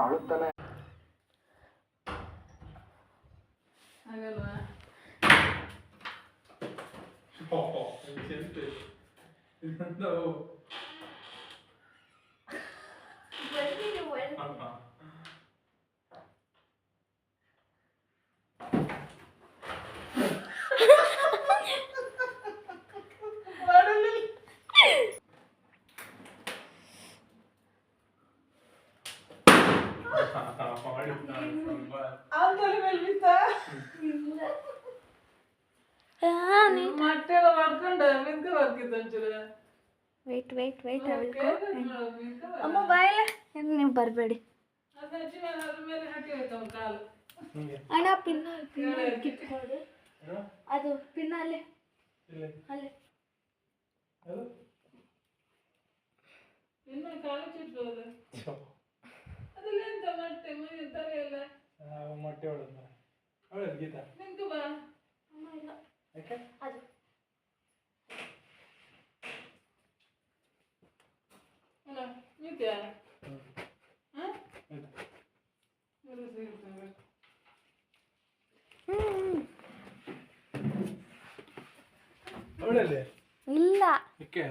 ಅಳುತ್ತಾನೆ ಆಗಲ್ವಾ? Wait wait wait ಅಮ್ಮ ಬಾಯಲ್ಲ ನೀವು ಬರಬೇಡಿ ಅಣ್ಣ ಪಿನ್ನ ಕಿತ್ಕೊಡು ಅದು ಪಿನ್ನ ಅಲ್ಲೇ ಅಲ್ಲೇ ಮೊಟ್ಟೆ ಹೊಡೆದ ಅವಳು ಗೀತಾ ಯಾಕೆ ಅದು ಅವಳಲ್ಲಿ ಇಲ್ಲ ಯಾಕೆ